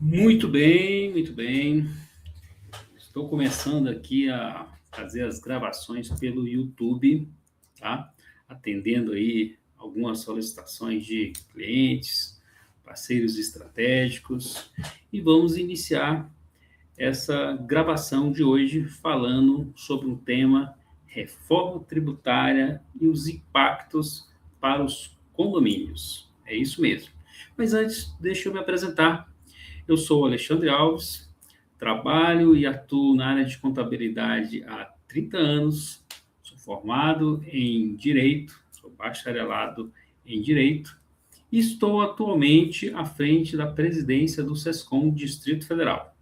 Muito bem, muito bem. Estou começando aqui a fazer as gravações pelo YouTube, tá? Atendendo aí algumas solicitações de clientes, parceiros estratégicos, e vamos iniciar essa gravação de hoje falando sobre um tema: reforma tributária e os impactos para os condomínios. É isso mesmo. Mas antes, deixa eu me apresentar. Eu sou o Alexandre Alves, trabalho e atuo na área de contabilidade há 30 anos, sou formado em Direito, sou bacharelado em Direito e estou atualmente à frente da presidência do SESCOM Distrito Federal.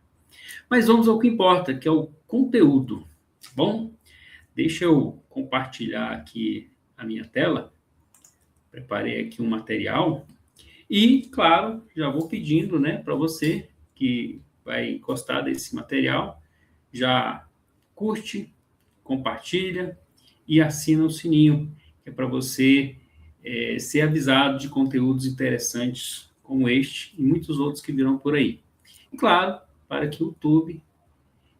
Mas vamos ao que importa, que é o conteúdo. Bom, deixa eu compartilhar aqui a minha tela, preparei aqui um material e, claro, já vou pedindo, né, para você que vai gostar desse material, já curte, compartilha e assina o sininho, que é para você ser avisado de conteúdos interessantes como este e muitos outros que virão por aí. E, claro, para que o YouTube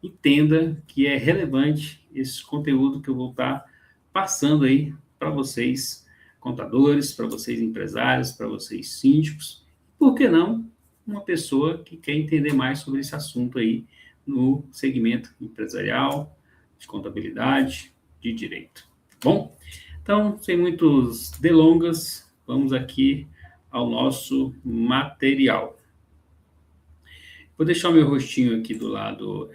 entenda que é relevante esse conteúdo que eu vou estar passando aí para vocês, contadores, para vocês empresários, para vocês síndicos, por que não uma pessoa que quer entender mais sobre esse assunto aí no segmento empresarial, de contabilidade, de direito. Bom, então, sem muitas delongas, vamos aqui ao nosso material. Vou deixar o meu rostinho aqui do lado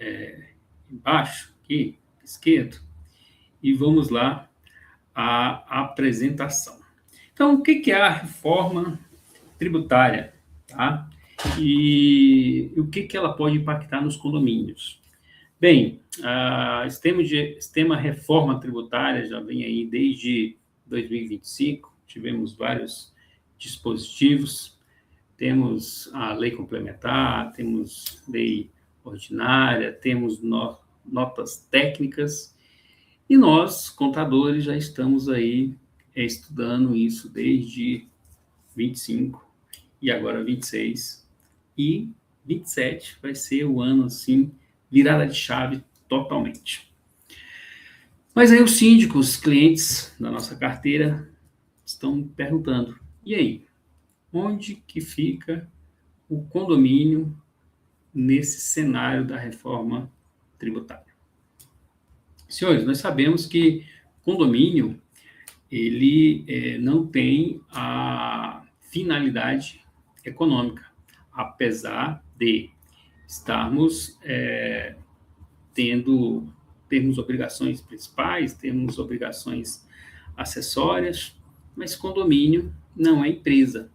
embaixo, aqui, esquerdo, e vamos lá à apresentação. Então, o que é a reforma tributária? Tá? E o que ela pode impactar nos condomínios? Bem, o sistema reforma tributária já vem aí desde 2025, tivemos vários dispositivos, temos a lei complementar, temos lei ordinária, temos notas técnicas, e nós, contadores, já estamos aí estudando isso desde 25 e agora 26, e 27 vai ser o ano, assim, virada de chave totalmente. Mas aí os síndicos, clientes da nossa carteira, estão perguntando, e aí, onde que fica o condomínio nesse cenário da reforma tributária? Senhores, nós sabemos que condomínio ele não tem a finalidade econômica, apesar de estarmos termos obrigações principais, temos obrigações acessórias, mas condomínio não é empresa,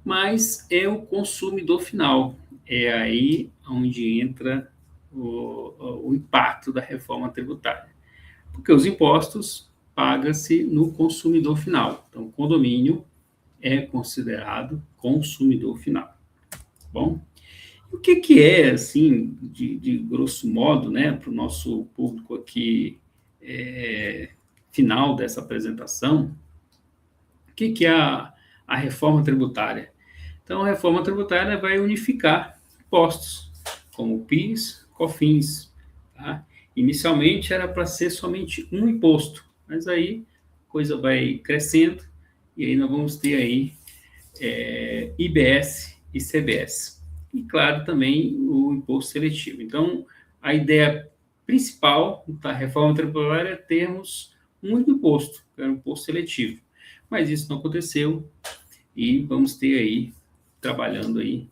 mas é o consumidor final. É aí onde entra o impacto da reforma tributária. Porque os impostos pagam-se no consumidor final. Então, o condomínio é considerado consumidor final. Bom, o que é, assim, de grosso modo, né, para o nosso público aqui, final dessa apresentação, o que é a reforma tributária? Então, a reforma tributária vai unificar impostos, como o PIS, COFINS. Tá? Inicialmente era para ser somente um imposto, mas aí a coisa vai crescendo e aí nós vamos ter aí IBS e CBS. E, claro, também o imposto seletivo. Então, a ideia principal da reforma tributária é termos um único imposto, que é o imposto seletivo. Mas isso não aconteceu e vamos ter aí, trabalhando aí,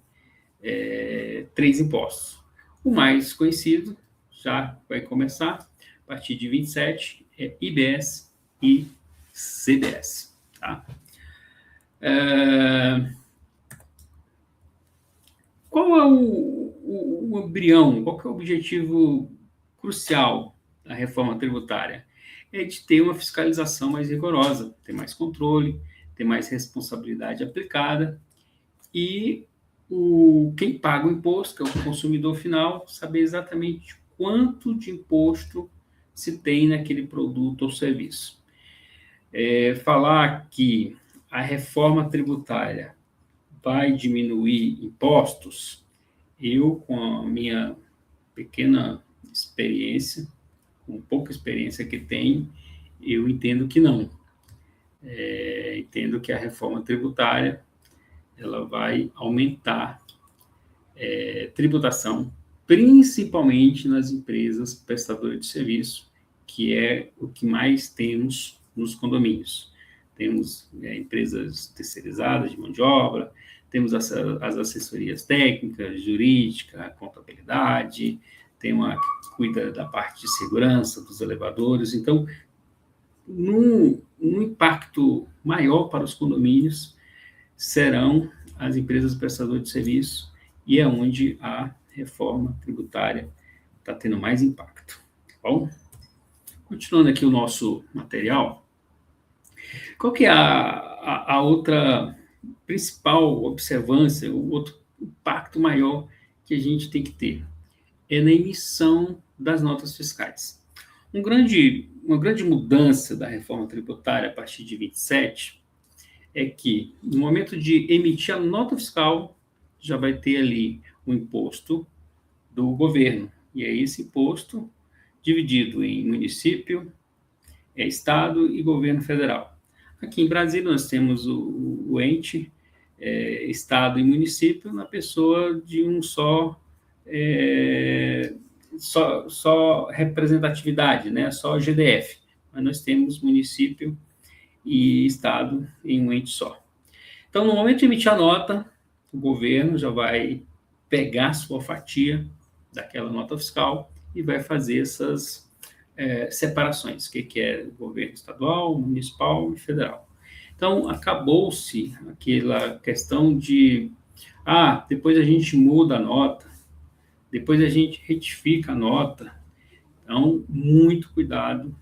três impostos. O mais conhecido já vai começar a partir de 27, é IBS e CBS. Tá? Qual é o embrião, qual é o objetivo crucial da reforma tributária? É de ter uma fiscalização mais rigorosa, ter mais controle, ter mais responsabilidade aplicada e quem paga o imposto, que é o consumidor final, saber exatamente quanto de imposto se tem naquele produto ou serviço. Falar que a reforma tributária vai diminuir impostos Eu, com a minha pequena experiência, com pouca experiência que tenho, eu entendo que não. Entendo que a reforma tributária ela vai aumentar tributação, principalmente nas empresas prestadoras de serviço, que é o que mais temos nos condomínios. Temos empresas terceirizadas de mão de obra, temos as assessorias técnicas, jurídica, contabilidade, tem uma que cuida da parte de segurança dos elevadores. Então, no impacto maior para os condomínios serão as empresas prestadoras de serviço, e é onde a reforma tributária está tendo mais impacto. Tá bom? Continuando aqui o nosso material, qual que é a outra principal observância, o outro impacto maior que a gente tem que ter? É na emissão das notas fiscais. Uma grande mudança da reforma tributária a partir de 27 é que, no momento de emitir a nota fiscal, já vai ter ali o imposto do governo. E é esse imposto dividido em município, estado e governo federal. Aqui em Brasília nós temos o ente, estado e município, na pessoa de um só representatividade, né? Só GDF. Mas nós temos município e estado em um ente só. Então, no momento de emitir a nota, o governo já vai pegar sua fatia daquela nota fiscal e vai fazer essas separações, o que é governo estadual, municipal e federal. Então, acabou-se aquela questão de, depois a gente muda a nota, depois a gente retifica a nota. Então, muito cuidado,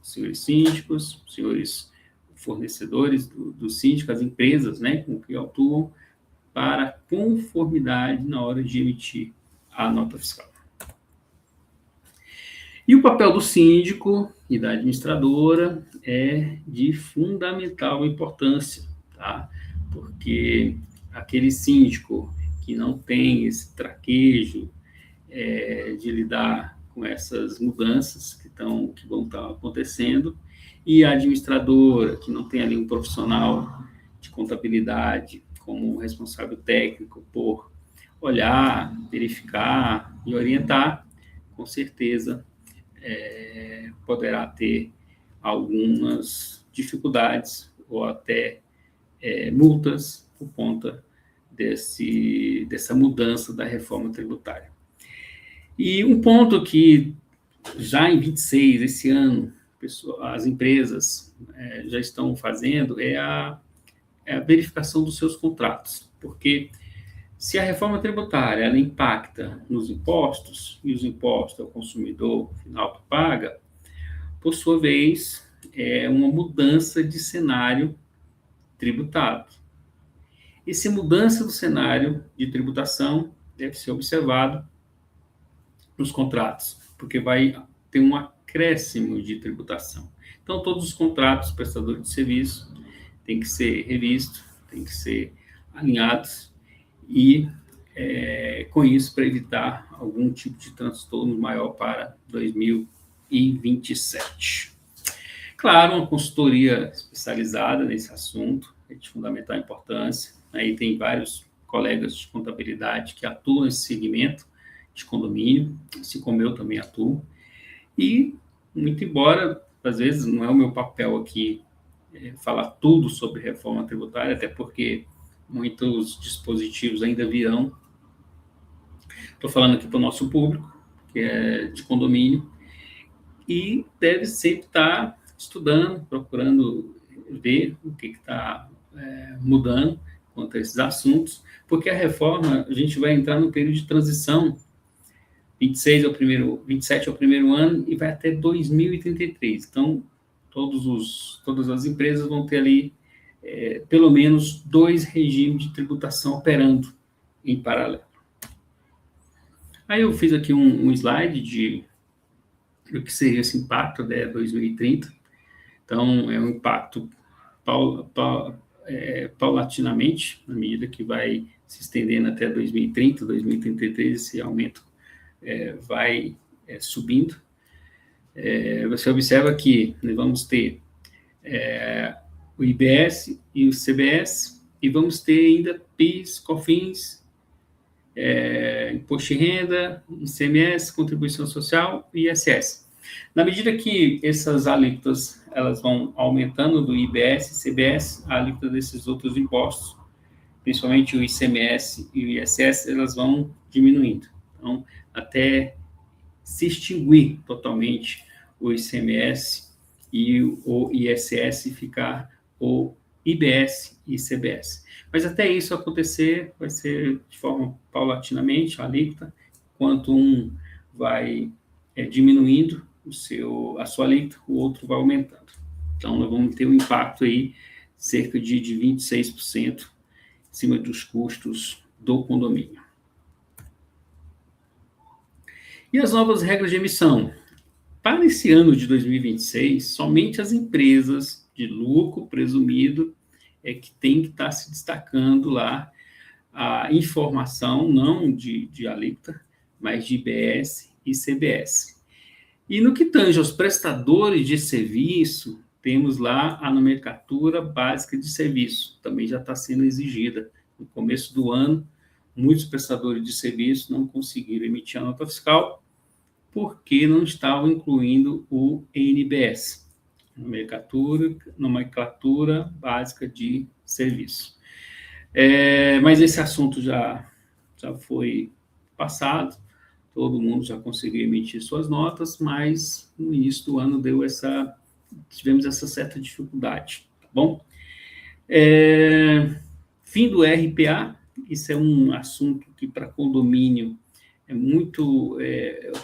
senhores síndicos, senhores fornecedores do síndico, as empresas, né, com que atuam, para conformidade na hora de emitir a nota fiscal. E o papel do síndico e da administradora é de fundamental importância, tá? Porque aquele síndico que não tem esse traquejo de lidar com essas mudanças que vão estar acontecendo, e a administradora, que não tem ali um profissional de contabilidade como responsável técnico por olhar, verificar e orientar, com certeza poderá ter algumas dificuldades ou até multas por conta dessa mudança da reforma tributária. E um ponto que já em 26, esse ano, as empresas já estão fazendo é a verificação dos seus contratos, porque se a reforma tributária ela impacta nos impostos, e os impostos é o consumidor final que paga, por sua vez, é uma mudança de cenário tributado. Essa mudança do cenário de tributação deve ser observado nos contratos, porque vai ter um acréscimo de tributação. Então, todos os contratos prestadores de serviço têm que ser revistos, têm que ser alinhados e, com isso, para evitar algum tipo de transtorno maior para 2027. Claro, uma consultoria especializada nesse assunto é de fundamental importância. Aí tem vários colegas de contabilidade que atuam nesse segmento de condomínio, assim como eu também atuo. E, muito embora, às vezes, não é o meu papel aqui falar tudo sobre reforma tributária, até porque muitos dispositivos ainda virão. Estou falando aqui para o nosso público, que é de condomínio, e deve sempre estar estudando, procurando ver o que está mudando quanto a esses assuntos, porque a reforma, a gente vai entrar no período de transição, 27 é o primeiro ano e vai até 2033. Então, todas as empresas vão ter ali pelo menos 2 regimes de tributação operando em paralelo. Aí eu fiz aqui um slide do que seria esse impacto até 2030. Então, é um impacto paulatinamente, na medida que vai se estendendo até 2030, 2033, esse aumento vai subindo. Você observa que nós vamos ter o IBS e o CBS, e vamos ter ainda PIS, COFINS, Imposto de Renda, ICMS, Contribuição Social e ISS. Na medida que essas alíquotas elas vão aumentando do IBS e CBS, a alíquota desses outros impostos, principalmente o ICMS e o ISS, elas vão diminuindo. Então, até se extinguir totalmente o ICMS e o ISS, ficar o IBS e CBS. Mas até isso acontecer, vai ser de forma paulatinamente, a alíquota, enquanto um vai diminuindo a sua alíquota, o outro vai aumentando. Então, nós vamos ter um impacto aí, cerca de 26% em cima dos custos do condomínio. E as novas regras de emissão? Para esse ano de 2026, somente as empresas de lucro presumido que tem que estar se destacando lá a informação, não de alíquota, mas de IBS e CBS. E no que tange aos prestadores de serviço, temos lá a nomenclatura básica de serviço, também já está sendo exigida. No começo do ano, muitos prestadores de serviço não conseguiram emitir a nota fiscal, porque não estavam incluindo o NBS, nomenclatura básica de serviço. Mas esse assunto já foi passado, todo mundo já conseguiu emitir suas notas, mas no início do ano tivemos essa certa dificuldade, tá bom? Fim do RPA, isso é um assunto que para condomínio é muito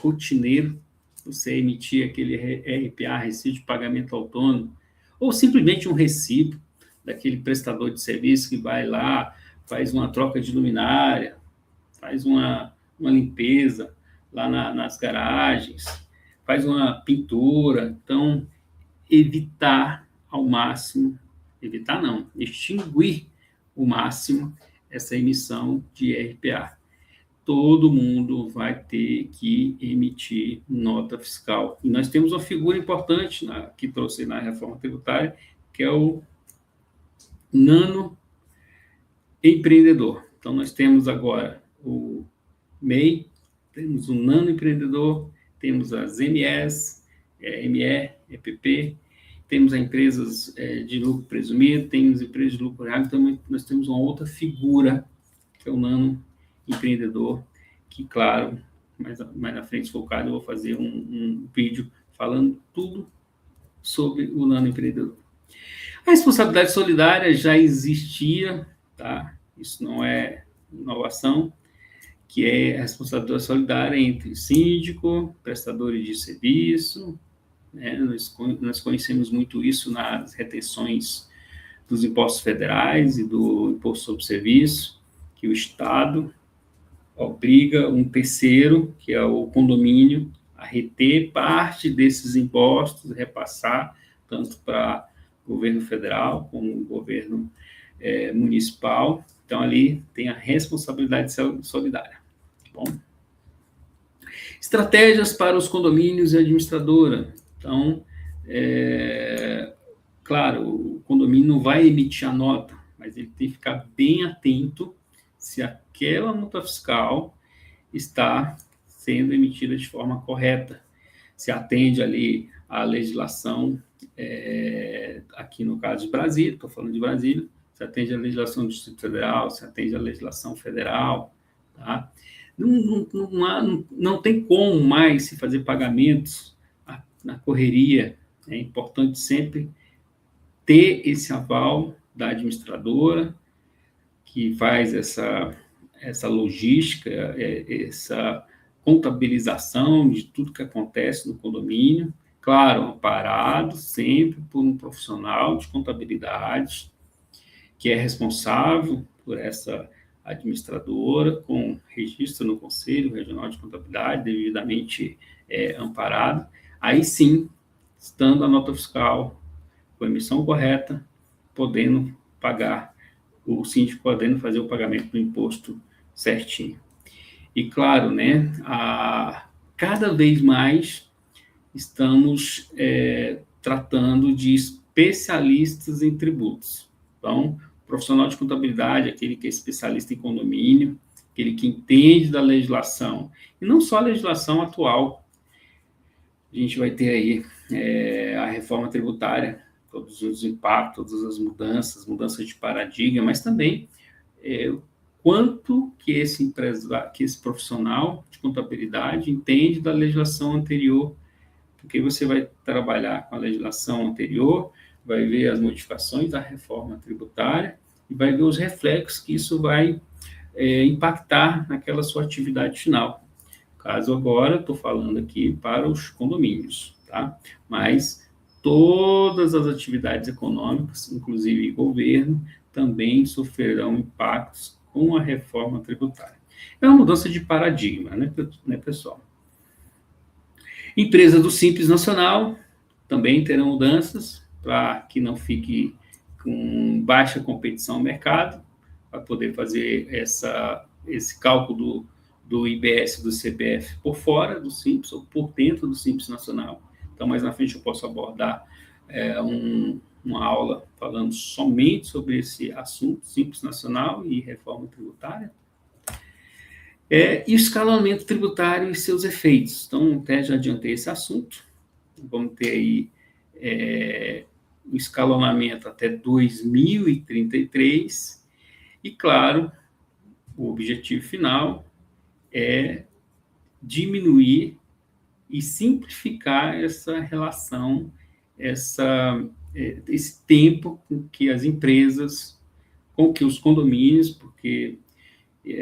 rotineiro, você emitir aquele RPA, Recibo de Pagamento Autônomo, ou simplesmente um recibo daquele prestador de serviço que vai lá, faz uma troca de luminária, faz uma limpeza lá nas garagens, faz uma pintura. Então, evitar ao máximo, extinguir o máximo essa emissão de RPA. Todo mundo vai ter que emitir nota fiscal. E nós temos uma figura importante que trouxe na reforma tributária, que é o nano empreendedor. Então, nós temos agora o MEI, temos o nano empreendedor, temos as MEs, ME, EPP, temos as empresas de lucro presumido, temos empresas de lucro real, então nós temos uma outra figura, que é o nano empreendedor, que, claro, mais na frente, se for o caso, eu vou fazer um vídeo falando tudo sobre o nano empreendedor. A responsabilidade solidária já existia, tá? Isso não é inovação, que é a responsabilidade solidária entre síndico, prestadores de serviço, né? Nós conhecemos muito isso nas retenções dos impostos federais e do imposto sobre serviço, que o Estado obriga um terceiro, que é o condomínio, a reter parte desses impostos, repassar tanto para o governo federal como o governo municipal. Então, ali tem a responsabilidade solidária. Tá bom? Estratégias para os condomínios e administradora. Então, claro, o condomínio não vai emitir a nota, mas ele tem que ficar bem atento se aquela nota fiscal está sendo emitida de forma correta, se atende ali à legislação, aqui no caso de Brasília, estou falando de Brasília, se atende à legislação do Distrito Federal, se atende à legislação federal, tá? Não tem como mais se fazer pagamentos na correria. É importante sempre ter esse aval da administradora, que faz essa logística, essa contabilização de tudo que acontece no condomínio, claro, amparado sempre por um profissional de contabilidade, que é responsável por essa administradora, com registro no Conselho Regional de Contabilidade, devidamente amparado. Aí sim, estando a nota fiscal com a emissão correta, podendo pagar, o síndico podendo fazer o pagamento do imposto certinho. E claro, né, cada vez mais estamos tratando de especialistas em tributos. Então, profissional de contabilidade, aquele que é especialista em condomínio, aquele que entende da legislação, e não só a legislação atual. A gente vai ter aí a reforma tributária, todos os impactos, todas as mudanças de paradigma, mas também quanto que esse profissional de contabilidade entende da legislação anterior, porque você vai trabalhar com a legislação anterior, vai ver as modificações da reforma tributária e vai ver os reflexos que isso vai impactar naquela sua atividade final. Caso agora, estou falando aqui para os condomínios, tá? Mas todas as atividades econômicas, inclusive governo, também sofrerão impactos com a reforma tributária. É uma mudança de paradigma, né, pessoal? Empresas do Simples Nacional também terão mudanças para que não fique com baixa competição no mercado, para poder fazer esse cálculo do IBS do CPF por fora do Simples ou por dentro do Simples Nacional. Então, mais na frente eu posso abordar uma aula falando somente sobre esse assunto, Simples Nacional e reforma tributária. E o escalonamento tributário e seus efeitos. Então, até já adiantei esse assunto. Vamos ter aí o escalonamento até 2033. E, claro, o objetivo final é diminuir e simplificar essa relação, esse tempo com que as empresas, com que os condomínios, porque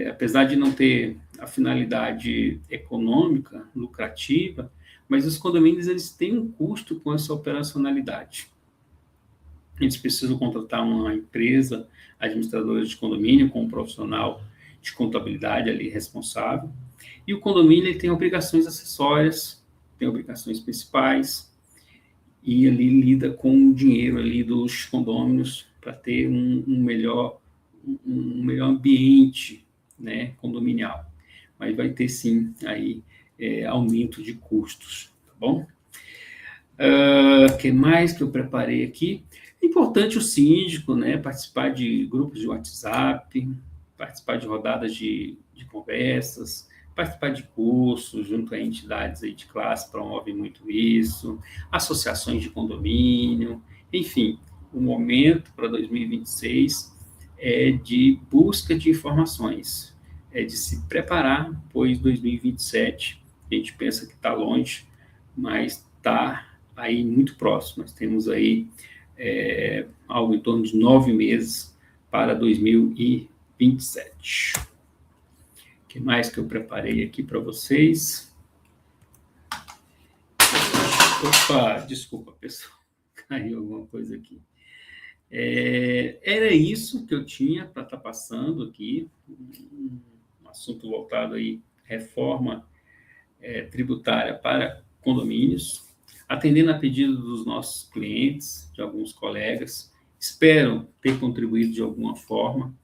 apesar de não ter a finalidade econômica, lucrativa, mas os condomínios eles têm um custo com essa operacionalidade. Eles precisam contratar uma empresa administradora de condomínio com um profissional de contabilidade ali responsável. E o condomínio ele tem obrigações acessórias, tem obrigações principais, e ali lida com o dinheiro ali dos condôminos para ter um melhor ambiente, né, condominial. Mas vai ter sim aí aumento de custos, tá bom? O que mais que eu preparei aqui? É importante o síndico, né, participar de grupos de WhatsApp, participar de rodadas de conversas, participar de cursos junto a entidades aí de classe, promove muito isso, associações de condomínio, enfim, o momento para 2026 é de busca de informações, é de se preparar, pois 2027 a gente pensa que está longe, mas está aí muito próximo. Nós temos aí algo em torno de 9 meses para 2027. O que mais que eu preparei aqui para vocês? Opa, desculpa, pessoal, caiu alguma coisa aqui. Era isso que eu tinha para estar passando aqui, um assunto voltado aí, reforma tributária para condomínios, atendendo a pedido dos nossos clientes, de alguns colegas. Espero ter contribuído de alguma forma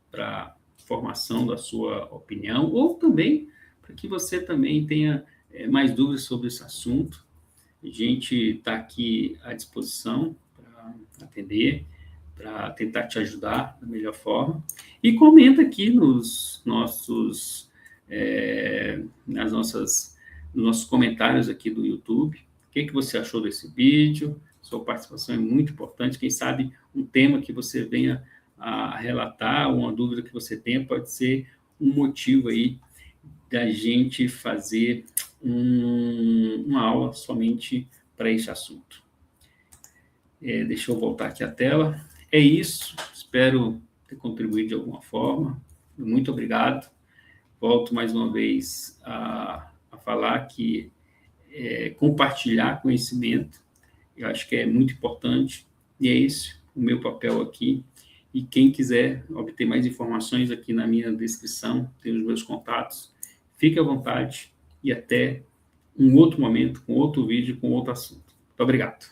para a formação da sua opinião, ou também para que você também tenha mais dúvidas sobre esse assunto. A gente está aqui à disposição para atender, para tentar te ajudar da melhor forma. E comenta aqui nos nossos comentários aqui do YouTube, o que você achou desse vídeo. Sua participação é muito importante. Quem sabe um tema que você venha a relatar, ou uma dúvida que você tenha, pode ser um motivo aí da gente fazer uma aula somente para esse assunto. Deixa eu voltar aqui a tela. É isso, espero ter contribuído de alguma forma. Muito obrigado. Volto mais uma vez a falar que compartilhar conhecimento, eu acho que é muito importante, e é esse o meu papel aqui. E quem quiser obter mais informações, aqui na minha descrição tem os meus contatos. Fique à vontade e até um outro momento, com outro vídeo, com outro assunto. Muito obrigado.